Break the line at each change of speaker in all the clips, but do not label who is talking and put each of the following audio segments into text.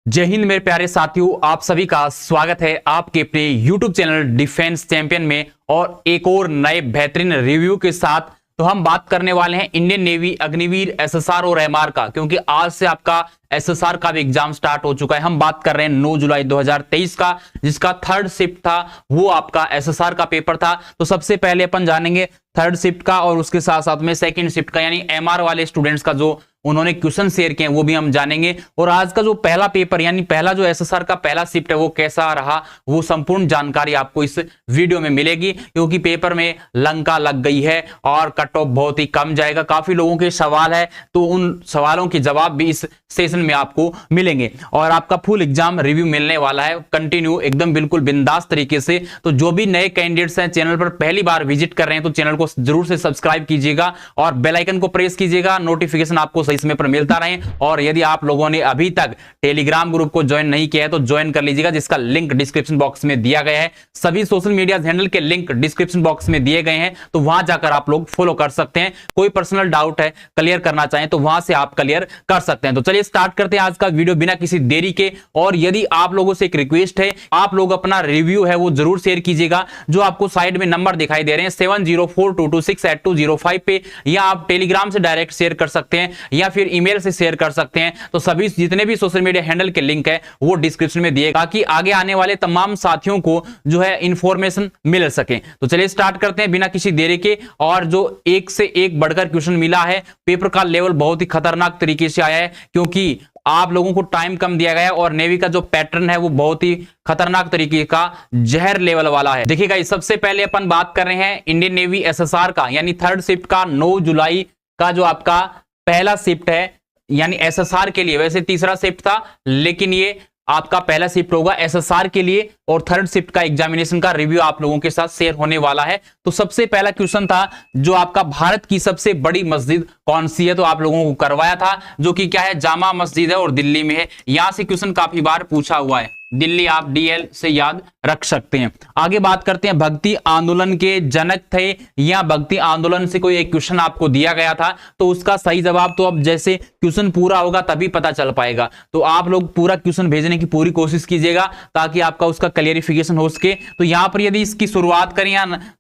जय हिंद मेरे प्यारे साथियों, आप सभी का स्वागत है आपके अपने YouTube चैनल डिफेंस चैंपियन में और एक और नए बेहतरीन रिव्यू के साथ। तो हम बात करने वाले हैं इंडियन नेवी अग्निवीर एसएसआर और एमआर का, क्योंकि आज से आपका एसएसआर का भी एग्जाम स्टार्ट हो चुका है। हम बात कर रहे हैं 9 जुलाई 2023 का, जिसका थर्ड शिफ्ट था वो आपका एसएसआर का पेपर था। तो सबसे पहले अपन जानेंगे थर्ड शिफ्ट का और उसके साथ साथ में सेकंड शिफ्ट का, यानी एमआर वाले स्टूडेंट्स का जो उन्होंने क्वेश्चन शेयर किए वो भी हम जानेंगे। और आज का जो पहला पेपर यानी पहला जो एसएसआर का पहला शिफ्ट है वो कैसा रहा, वो संपूर्ण जानकारी आपको इस वीडियो में मिलेगी, क्योंकि पेपर में लंका लग गई है और कट ऑफ बहुत ही कम जाएगा। काफी लोगों के सवाल है, तो उन सवालों के जवाब भी इस सेशन में आपको मिलेंगे और आपका फुल एग्जाम रिव्यू मिलने वाला है कंटिन्यू, एकदम बिल्कुल बिंदास तरीके से। तो जो भी नए कैंडिडेट्स हैं, चैनल पर पहली बार विजिट कर रहे हैं, तो चैनल को जरूर से सब्सक्राइब कीजिएगा और बेल आइकन को प्रेस कीजिएगा, नोटिफिकेशन आपको सही समय पर मिलता रहे। और यदि आप लोगों ने अभी तक टेलीग्राम ग्रुप को ज्वाइन नहीं किया है तो ज्वाइन कर लीजिएगा, जिसका लिंक डिस्क्रिप्शन बॉक्स में दिया गया है। सभी सोशल मीडिया हैंडल के लिंक डिस्क्रिप्शन बॉक्स में दिए गए हैं, तो वहां जाकर आप लोग फॉलो कर सकते हैं। कोई पर्सनल डाउट है, क्लियर करना चाहें तो वहां से आप क्लियर कर सकते हैं। तो चलिए स्टार्ट करते हैं आज का वीडियो बिना किसी देरी के। और यदि आप लोगों से एक रिक्वेस्ट है, आप लोग अपना रिव्यू है वो जरूर शेयर कीजिएगा। जो आपको साइड में नंबर दिखाई दे रहे हैं 7042268205 पे, या आप टेलीग्राम से डायरेक्ट शेयर कर सकते हैं या फिर ईमेल से शेयर कर सकते हैं। तो सभी जितने भी सोशल मीडिया हैंडल के लिंक है वो डिस्क्रिप्शन में दिए, ताकि आगे आने वाले तमाम साथियों को जो है इंफॉर्मेशन मिल सके। तो चलिए स्टार्ट करते हैं बिना किसी देरी के। और जो एक से एक बढ़कर क्वेश्चन मिला है, पेपर का लेवल बहुत ही खतरनाक तरीके से आया है, क्योंकि आप लोगों को टाइम कम दिया गया है और नेवी का जो पैटर्न है वो बहुत ही खतरनाक तरीके का जहर लेवल वाला है। देखिएगा, सबसे पहले अपन बात कर रहे हैं इंडियन नेवी एसएसआर का, यानी थर्ड शिफ्ट का 9 जुलाई का जो आपका पहला शिफ्ट है, यानी एसएसआर के लिए। वैसे तीसरा शिफ्ट था, लेकिन ये आपका पहला शिफ्ट होगा एसएसआर के लिए। और थर्ड शिफ्ट का एग्जामिनेशन का रिव्यू आप लोगों के साथ शेयर होने वाला है। तो सबसे पहला क्वेश्चन था जो आपका भारत की सबसे बड़ी मस्जिद कौन सी है, तो आप लोगों को करवाया था, जो कि क्या है, जामा मस्जिद है और दिल्ली में है। यहां से क्वेश्चन काफी बार पूछा हुआ है, दिल्ली आप डीएल से याद रख सकते हैं। आगे बात करते हैं, भक्ति आंदोलन के जनक थे या भक्ति आंदोलन से कोई एक क्वेश्चन आपको दिया गया था, तो उसका सही जवाब तो अब जैसे क्वेश्चन पूरा होगा तभी पता चल पाएगा। तो आप लोग पूरा क्वेश्चन भेजने की पूरी कोशिश कीजिएगा ताकि आपका उसका क्लियरिफिकेशन हो सके। तो यहां पर यदि इसकी शुरुआत करें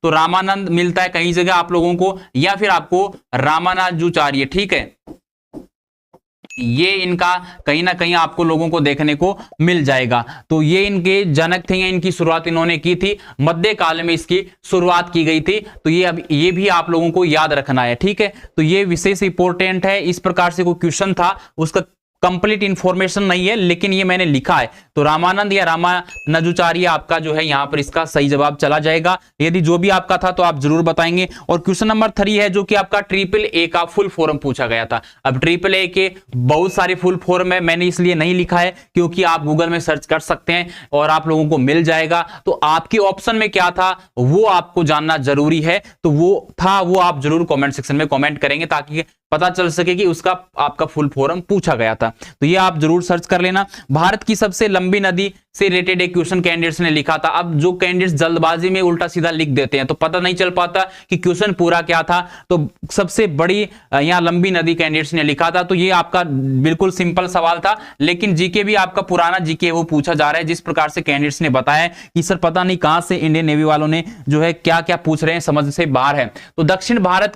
तो रामानंद मिलता है कहीं जगह आप लोगों को, या फिर आपको रामानुजाचार्य, ठीक है, ये इनका कहीं ना कहीं आपको लोगों को देखने को मिल जाएगा। तो ये इनके जनक थे या इनकी शुरुआत इन्होंने की थी, मध्य काल में इसकी शुरुआत की गई थी। तो ये भी आप लोगों को याद रखना है, ठीक है। तो ये विशेष इंपॉर्टेंट है, इस प्रकार से कोई क्वेश्चन था, उसका कंप्लीट इंफॉर्मेशन नहीं है लेकिन ये मैंने लिखा है। तो रामानंद या रामानुजाचार्य आपका जो है यहाँ पर इसका सही जवाब चला जाएगा। यदि जो भी आपका था तो आप जरूर बताएंगे। और क्वेश्चन नंबर 3 है, जो कि आपका ट्रिपल ए का फुल फॉर्म पूछा गया था। अब ट्रिपल ए के बहुत सारे फुल फॉर्म है, मैंने इसलिए नहीं लिखा है क्योंकि आप गूगल में सर्च कर सकते हैं और आप लोगों को मिल जाएगा। तो आपके ऑप्शन में क्या था वो आपको जानना जरूरी है। तो वो था, वो आप जरूर कॉमेंट सेक्शन में कॉमेंट करेंगे ताकि पता चल सके कि उसका आपका फुल फॉर्म पूछा गया था। तो ये आप जरूर सर्च कर लेना। भारत की सबसे लंबी नदी से रिलेटेड एक क्वेश्चन कैंडिडेट्स ने लिखा था। अब जो कैंडिडेट्स जल्दबाजी में उल्टा सीधा लिख देते हैं तो पता नहीं चल पाता कि क्वेश्चन पूरा क्या था। तो सबसे बड़ी या लंबी नदी कैंडिडेट्स ने लिखा था। तो ये आपका बिल्कुल सिंपल सवाल था, लेकिन जीके भी आपका पुराना जीके वो पूछा जा रहा है, जिस प्रकार से कैंडिडेट्स ने बताया कि सर पता नहीं कहां से इंडियन नेवी वालों ने जो है क्या क्या पूछ रहे हैं, समझ से बाहर है। तो दक्षिण भारत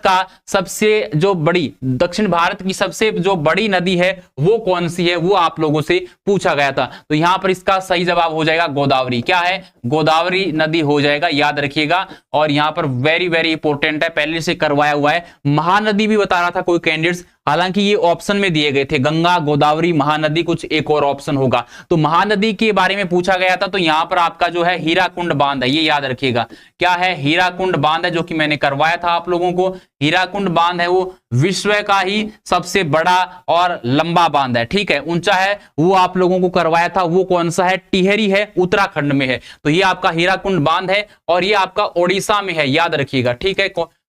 की सबसे जो बड़ी नदी है वो कौन सी है, वो आप लोगों से पूछा गया था। तो यहां पर इसका सही जवाब हो जाएगा गोदावरी। क्या है, गोदावरी नदी हो जाएगा, याद रखिएगा। और यहां पर वेरी वेरी इंपॉर्टेंट है, पहले से करवाया हुआ है। महानदी भी बता रहा था कोई कैंडिडेट्स, हालांकि ये ऑप्शन में दिए गए थे, गंगा, गोदावरी, महानदी, कुछ एक और ऑप्शन होगा। तो महानदी के बारे में पूछा गया था। तो यहां पर आपका जो है हीराकुंड बांध है, ये याद रखिएगा। क्या है, हीराकुंड बांध है, जो कि मैंने करवाया था आप लोगों को। हीराकुंड बांध है वो विश्व का ही सबसे बड़ा और लंबा बांध है, ठीक है, ऊंचा है, वो आप लोगों को करवाया था। वो कौन सा है, टिहरी है, उत्तराखंड में है। तो ये आपका हीराकुंड बांध है और ये आपका ओडिशा में है, याद रखिएगा, ठीक है,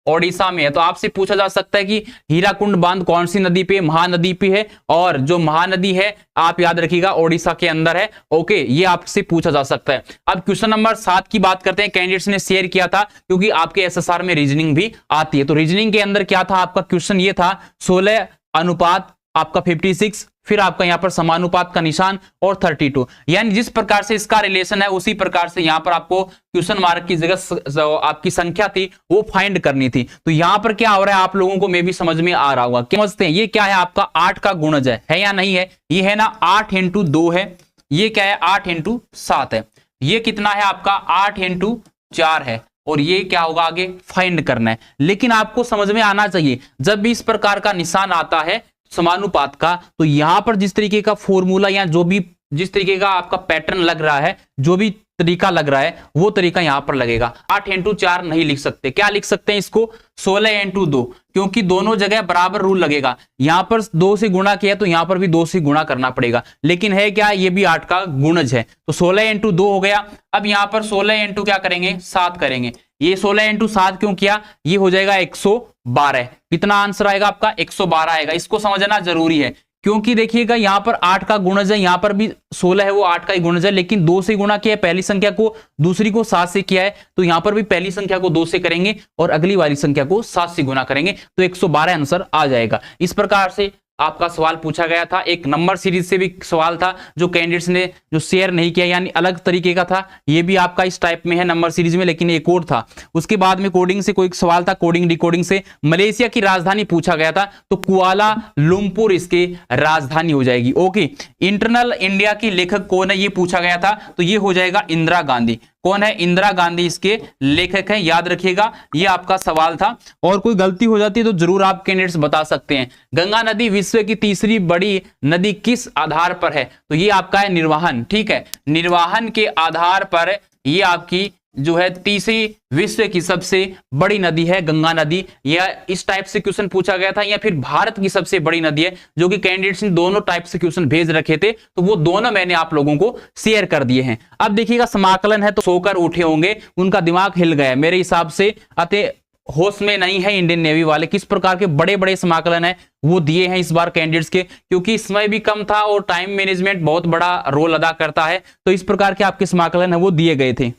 ओडिशा में है। तो आपसे पूछा जा सकता है कि हीराकुंड बांध कौन सी नदी पे, महानदी पे है, और जो महानदी है आप याद रखिएगा ओडिशा के अंदर है। ओके, ये आपसे पूछा जा सकता है। अब क्वेश्चन नंबर 7 की बात करते हैं, कैंडिडेट्स ने शेयर किया था, क्योंकि आपके एसएसआर में रीजनिंग भी आती है। तो रीजनिंग के अंदर क्या था आपका क्वेश्चन, ये था 16:1 आपका 56, फिर आपका यहाँ पर समानुपात का निशान और 32। यानी जिस प्रकार से इसका रिलेशन है उसी प्रकार से यहाँ पर आपको क्वेश्चन मार्क की जगह आपकी संख्या थी वो फाइंड करनी थी। तो यहाँ पर क्या हो रहा है आप लोगों को मे भी समझ में आ रहा होगा। समझते हैं ये क्या है, आपका 8 का गुणज है या नहीं है? ये है ना 8 × 2 है। ये क्या है 8 × 7 है। ये कितना है आपका 8 × 4 है। और ये क्या होगा आगे फाइंड करना है। लेकिन आपको समझ में आना चाहिए जब भी इस प्रकार का निशान आता है समानुपात का, तो यहां पर जिस तरीके का फॉर्मूला या जो भी जिस तरीके का आपका पैटर्न लग रहा है, जो भी तरीका लग रहा है वो तरीका यहां पर लगेगा। 8 × 4 नहीं लिख सकते, क्या लिख सकते हैं इसको 16 × 2, क्योंकि दोनों जगह बराबर रूल लगेगा। यहां पर 2 से गुणा किया तो यहां पर भी 2 से गुणा करना पड़ेगा। लेकिन है क्या, ये भी 8 का गुणज है, तो 16 × 2 हो गया। अब यहां पर 16 × क्या करेंगे 7 करेंगे। ये 16 × 7 क्यों किया, ये हो जाएगा 112। कितना आंसर आएगा आपका 112 आएगा। इसको समझना जरूरी है क्योंकि देखिएगा यहां पर 8 का गुणज है, यहां पर भी 16 है वो 8 का ही गुणज है, लेकिन 2 से गुणा किया है पहली संख्या को, दूसरी को 7 से किया है, तो यहां पर भी पहली संख्या को 2 से करेंगे और अगली वाली संख्या को 7 से गुणा करेंगे तो 112 आंसर आ जाएगा। इस प्रकार से आपका सवाल पूछा गया था। एक नंबर सीरीज से भी सवाल था जो कैंडिडेट्स ने जो शेयर नहीं किया, यानी अलग तरीके का था। ये भी आपका इस टाइप में है नंबर सीरीज में, लेकिन एक और था। उसके बाद में कोडिंग से कोई सवाल था, कोडिंग डिकोडिंग से मलेशिया की राजधानी पूछा गया था, तो कुआला लुम्पुर इसकी राजधानी हो जाएगी। ओके, इंटरनल इंडिया की लेखक कौन है ये पूछा गया था, तो ये हो जाएगा इंदिरा गांधी। कौन है, इंदिरा गांधी इसके लेखक हैं, याद रखिएगा ये आपका सवाल था। और कोई गलती हो जाती है तो जरूर आप कैंडिडेट्स बता सकते हैं। गंगा नदी विश्व की तीसरी बड़ी नदी किस आधार पर है, तो ये आपका है निर्वाहन। ठीक है, निर्वाहन के आधार पर ये आपकी जो है तीसरी विश्व की सबसे बड़ी नदी है गंगा नदी। या इस टाइप से क्वेश्चन पूछा गया था, या फिर भारत की सबसे बड़ी नदी है, जो कि कैंडिडेट्स ने दोनों टाइप से क्वेश्चन भेज रखे थे, तो वो दोनों मैंने आप लोगों को शेयर कर दिए हैं। अब देखिएगा समाकलन है तो सोकर उठे होंगे, उनका दिमाग हिल गया मेरे हिसाब से, अतः होश में नहीं है इंडियन नेवी वाले। किस प्रकार के बड़े बड़े समाकलन है वो दिए हैं इस बार कैंडिडेट्स के, क्योंकि समय भी कम था और टाइम मैनेजमेंट बहुत बड़ा रोल अदा करता है, तो इस प्रकार के आपके समाकलन है वो दिए गए थे।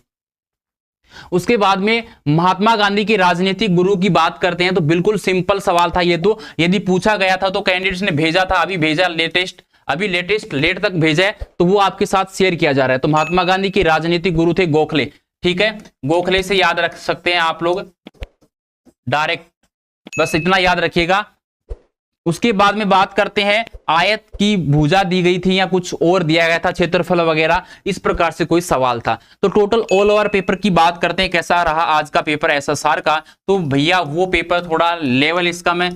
उसके बाद में महात्मा गांधी के राजनीतिक गुरु की बात करते हैं, तो बिल्कुल सिंपल सवाल था ये। तो यदि पूछा गया था तो कैंडिडेट्स ने भेजा था, अभी भेजा लेटेस्ट लेट तक भेजा है, तो वो आपके साथ शेयर किया जा रहा है। तो महात्मा गांधी के राजनीतिक गुरु थे गोखले। ठीक है, गोखले से याद रख सकते हैं आप लोग डायरेक्ट, बस इतना याद रखिएगा। उसके बाद में बात करते हैं आयत की भुजा दी गई थी या कुछ और दिया गया था, क्षेत्रफल वगैरह, इस प्रकार से कोई सवाल था। तो टोटल ऑल ओवर पेपर की बात करते हैं, कैसा रहा आज का पेपर एसएसआर का। तो भैया वो पेपर थोड़ा लेवल इसका मैं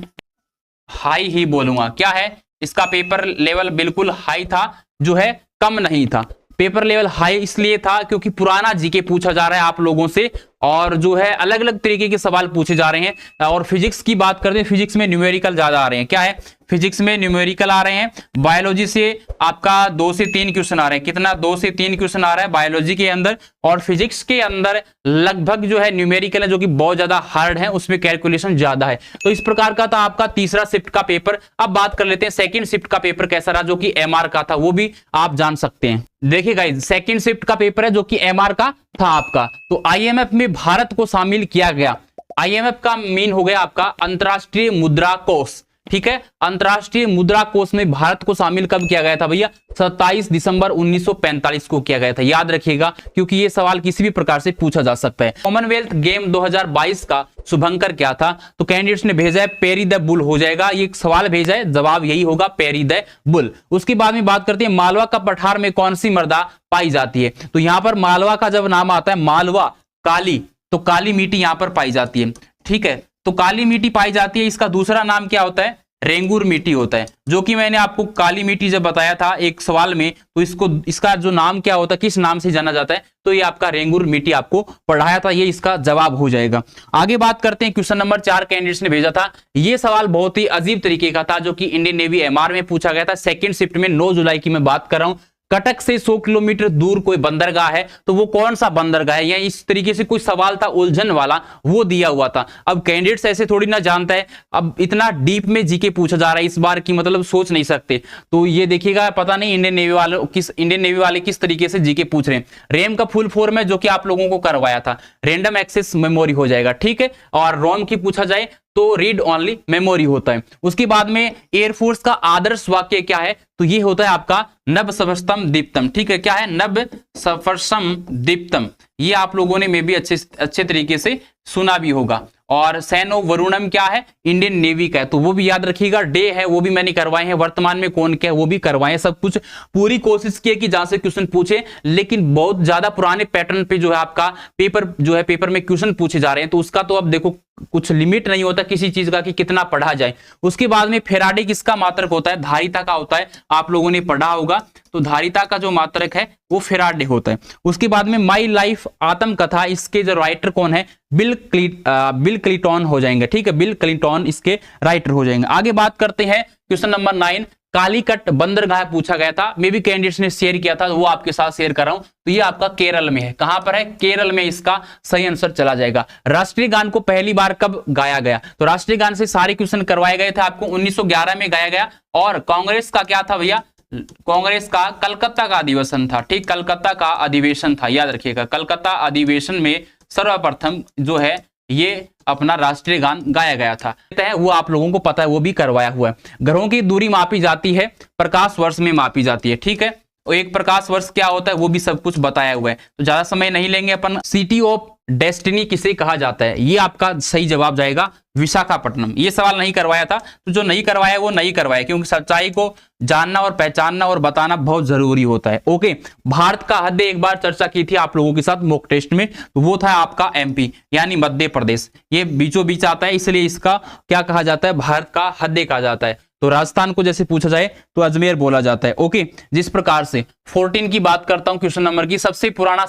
हाई ही बोलूंगा। क्या है, इसका पेपर लेवल बिल्कुल हाई था, जो है कम नहीं था। पेपर लेवल हाई इसलिए था क्योंकि पुराना जीके पूछा जा रहा है आप लोगों से, और जो है अलग अलग तरीके के सवाल पूछे जा रहे हैं। और फिजिक्स की बात करते हैं, फिजिक्स में न्यूमेरिकल ज्यादा आ रहे हैं। क्या है, फिजिक्स में न्यूमेरिकल आ रहे हैं। बायोलॉजी से आपका 2 से 3 क्वेश्चन आ रहे हैं। कितना, 2 से 3 क्वेश्चन आ रहा है बायोलॉजी के अंदर। और फिजिक्स के अंदर लगभग जो है न्यूमेरिकल है, जो कि बहुत ज्यादा हार्ड है, उसमें कैलकुलेशन ज्यादा है। तो इस प्रकार का था आपका तीसरा शिफ्ट का पेपर। अब बात कर लेते हैं सेकंड शिफ्ट का पेपर कैसा रहा, जो कि एमआर का था, वो भी आप जान सकते हैं। देखिए गाइस, सेकंड शिफ्ट का पेपर है जो कि एमआर का था आपका। तो आईएमएफ में भारत को शामिल किया गया। आईएमएफ का मीन हो गया आपका अंतरराष्ट्रीय मुद्रा कोष। ठीक है, अंतरराष्ट्रीय मुद्रा कोष में भारत को शामिल कब किया गया था भैया, 27 दिसंबर 1945 को किया गया था। याद रखिएगा क्योंकि ये सवाल किसी भी प्रकार से पूछा जा सकता है। कॉमनवेल्थ गेम 2022 का शुभंकर क्या था, तो कैंडिडेट्स ने भेजा है पेरी द बुल हो जाएगा। ये सवाल भेजा है, जवाब यही होगा पेरी द बुल। उसके बाद में बात करते हैं मालवा का पठार में कौन सी मृदा पाई जाती है। तो यहां पर मालवा का जब नाम आता है मालवा काली, तो काली मिट्टी यहां पर पाई जाती है। ठीक है, तो काली मिट्टी पाई जाती है। इसका दूसरा नाम क्या होता है, रेंगुर मिट्टी होता है, जो कि मैंने आपको काली मिट्टी जब बताया था एक सवाल में, तो इसका जो नाम क्या होता है, किस नाम से जाना जाता है, तो ये आपका रेंगुर मिट्टी आपको पढ़ाया था, ये इसका जवाब हो जाएगा। आगे बात करते हैं, क्वेश्चन नंबर 4 कैंडिडेट्स ने भेजा था। ये सवाल बहुत ही अजीब तरीके का था, जो कि इंडियन नेवी एमआर में पूछा गया था। सेकंड शिफ्ट में 9 जुलाई की मैं बात कर रहा हूं। कटक से 100 किलोमीटर दूर कोई बंदरगाह है, तो वो कौन सा बंदरगाह है, या इस तरीके से कोई सवाल था उलझन वाला, वो दिया हुआ था। अब कैंडिडेट्स ऐसे थोड़ी ना जानता है, अब इतना डीप में जीके पूछा जा रहा है इस बार की, मतलब सोच नहीं सकते। तो ये देखिएगा, पता नहीं इंडियन नेवी वाले किस तरीके से जीके पूछ रहे हैं। रैम का फुल फॉर्म है, जो कि आप लोगों को करवाया था, रैंडम एक्सेस मेमोरी हो जाएगा। ठीक है, और रोम की पूछा जाए तो रीड ओनली मेमोरी होता है। उसके बाद में एयरफोर्स का आदर्श वाक्य क्या है, तो ये होता है आपका नभ सफरसम दीप्तम। ठीक है, क्या है, नभ सफरसम दीप्तम। ये आप लोगों ने मे भी अच्छे तरीके से सुना भी होगा। और सैनो वरुणम क्या है, इंडियन नेवी का है, तो वो भी याद रखिएगा। डे है वो भी मैंने करवाए हैं, वर्तमान में कौन क्या है वो भी करवाए। सब कुछ पूरी कोशिश की है कि जहां से क्वेश्चन पूछे, लेकिन बहुत ज्यादा पुराने पैटर्न पे जो है आपका पेपर में क्वेश्चन पूछे जा रहे हैं, तो उसका तो अब देखो कुछ लिमिट नहीं होता किसी चीज का कि कितना पढ़ा जाए। उसके बाद में फेराडे किसका मात्रक होता है, धारिता का होता है, आप लोगों ने पढ़ा होगा। तो धारिता का जो मात्रक है वो फेराडे होता है। उसके बाद में माई लाइफ आत्मकथा, इसके जो राइटर कौन है, बिल क्लिंटन हो जाएंगे। ठीक है, बिल क्लिंटन इसके राइटर हो जाएंगे। आगे बात करते हैं क्वेश्चन नंबर 9, कालीकट बंदरगाह पूछा गया था, मे भी कैंडिडेट्स ने शेयर किया था, वो आपके साथ शेयर कर रहा हूं। तो ये आपका केरल में है। कहां पर है, केरल में इसका सही आंसर चला जाएगा। राष्ट्रीय गान को पहली बार कब गाया गया, तो राष्ट्रीय गान से सारे क्वेश्चन करवाए गए थे आपको, 1911 में गाया गया। और कांग्रेस का क्या था भैया, कांग्रेस का कलकत्ता का अधिवेशन था। ठीक, कलकत्ता का अधिवेशन था, याद रखिएगा। कलकत्ता अधिवेशन में सर्वप्रथम जो है ये अपना राष्ट्रीय गान गाया गया था, वो आप लोगों को पता है, वो भी करवाया हुआ है। ग्रहों की दूरी मापी जाती है, प्रकाश वर्ष में मापी जाती है। ठीक है, और एक प्रकाश वर्ष क्या होता है वो भी सब कुछ बताया हुआ है, तो ज्यादा समय नहीं लेंगे अपन। सिटी ऑफ डेस्टिनी किसे कहा जाता है, ये आपका सही जवाब जाएगा विशाखापट्टनम। ये सवाल नहीं करवाया था, तो जो नहीं करवाया वो नहीं करवाया, क्योंकि सच्चाई को जानना और पहचानना और बताना बहुत जरूरी होता है। ओके, भारत का हृदय एक बार चर्चा की थी आप लोगों के साथ मॉक टेस्ट में, तो वो था आपका एमपी यानी मध्य प्रदेश। ये बीचों बीच आता है, इसलिए इसका क्या कहा जाता है, भारत का हृदय कहा जाता है। तो राजस्थान को जैसे पूछा जाए तो अजमेर बोला जाता है। ओके, जिस प्रकार से 14 की बात करता हूं क्वेश्चन नंबर की, सबसे पुराना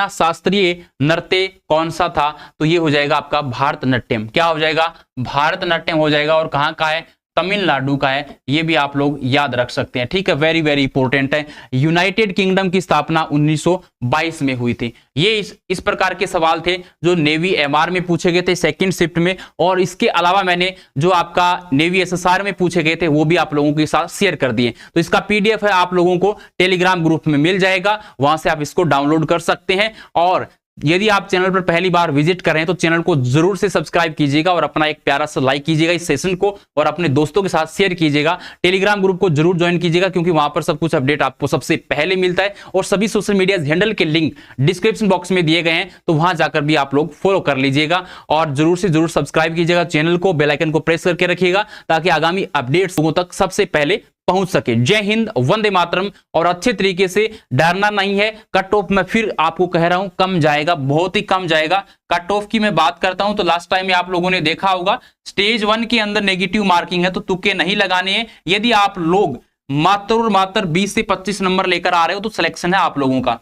शास्त्रीय नृत्य कौन सा था, तो ये हो जाएगा आपका भारतनाट्यम। क्या हो जाएगा, भारतनाट्यम हो जाएगा। और कहां का है, तमिलनाडु का है, ये भी आप लोग याद रख सकते हैं। ठीक है, वेरी वेरी इंपॉर्टेंट है। यूनाइटेड किंगडम की स्थापना 1922 में हुई थी। ये इस प्रकार के सवाल थे जो नेवी एमआर में पूछे गए थे सेकंड शिफ्ट में, और इसके अलावा मैंने जो आपका नेवी एसएसआर में पूछे गए थे वो भी आप लोगों के साथ शेयर कर दिए। तो इसका पीडीएफ है, आप लोगों को टेलीग्राम ग्रुप में मिल जाएगा, वहां से आप इसको डाउनलोड कर सकते हैं। और यदि आप चैनल पर पहली बार विजिट कर रहे हैं तो चैनल को जरूर से सब्सक्राइब कीजिएगा और अपना एक प्यारा सा लाइक कीजिएगा इस सेशन को, और अपने दोस्तों के साथ शेयर कीजिएगा। टेलीग्राम ग्रुप को जरूर ज्वाइन कीजिएगा, क्योंकि वहां पर सब कुछ अपडेट आपको सबसे पहले मिलता है। और सभी सोशल मीडिया हैंडल के लिंक डिस्क्रिप्शन बॉक्स में दिए गए हैं, तो वहां जाकर भी आप लोग फॉलो कर लीजिएगा। और जरूर से जरूर सब्सक्राइब कीजिएगा चैनल को, बेल आइकन को प्रेस करके रखिएगा, ताकि आगामी अपडेट्स लोगों तक सबसे पहले पहुंच सके। जय हिंद, वंदे मातरम। और अच्छे तरीके से डरना नहीं है, कट ऑफ में फिर आपको कह रहा हूं कम जाएगा, बहुत ही कम जाएगा। कट ऑफ की मैं बात करता हूं तो लास्ट टाइम में आप लोगों ने देखा होगा स्टेज 1 के अंदर नेगेटिव मार्किंग है, तो तुक्के नहीं लगाने हैं। यदि आप लोग मात्र 20 से 25 नंबर लेकर आ रहे हो तो सिलेक्शन है आप लोगों का।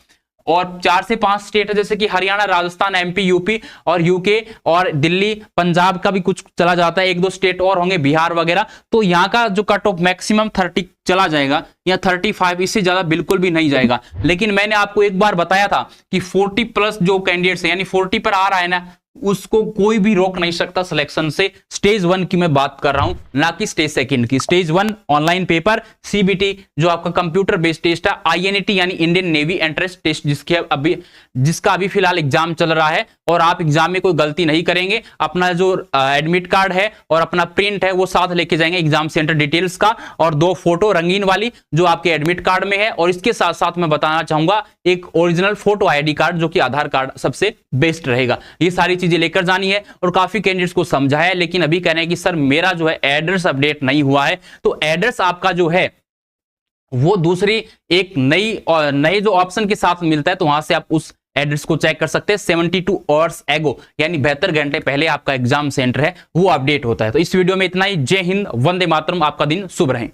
और 4 से 5 स्टेट है, जैसे कि हरियाणा, राजस्थान, एमपी, यूपी और यूके और दिल्ली, पंजाब का भी कुछ चला जाता है, 1-2 स्टेट और होंगे, बिहार वगैरह। तो यहाँ का जो कट ऑफ मैक्सिमम 30 चला जाएगा या 35, इससे ज्यादा बिल्कुल भी नहीं जाएगा। लेकिन मैंने आपको एक बार बताया था कि 40 प्लस जो कैंडिडेट्स है, यानी 40 पर आ रहा है ना, उसको कोई भी रोक नहीं सकता सिलेक्शन से। स्टेज 1 की मैं बात कर रहा हूं, ना कि स्टेज 2 की। स्टेज 1 ऑनलाइन पेपर, सीबीटी जो आपका कंप्यूटर बेस्ड टेस्ट है, आईएनटी यानी इंडियन नेवी एंट्रेंस टेस्ट, जिसका अभी फिलहाल एग्जाम चल रहा है, और आप एग्जाम में कोई गलती नहीं करेंगे। अपना जो एडमिट कार्ड है और अपना प्रिंट है वो साथ लेके जाएंगे, एग्जाम सेंटर डिटेल्स का, और 2 फोटो रंगीन वाली जो आपके एडमिट कार्ड में है। और इसके साथ साथ मैं बताना चाहूंगा एक ओरिजिनल फोटो आईडी कार्ड, जो कि आधार कार्ड सबसे बेस्ट रहेगा। ये सारी चीजें लेकर जानी है। और काफी कैंडिडेट्स को समझाया है, लेकिन अभी कह रहे हैं कि सर मेरा जो है एड्रेस अपडेट नहीं हुआ है। तो एड्रेस आपका जो है वो दूसरी एक नए जो ऑप्शन के साथ मिलता है, तो वहां से आप उस एड्रेस को चेक कर सकते हैं। 72 आवर्स एगो यानी 72 घंटे पहले आपका एग्जाम सेंटर है वो अपडेट होता है। तो इस वीडियो में इतना ही। जय हिंद, वंदे मातरम। आपका दिन शुभ रहे।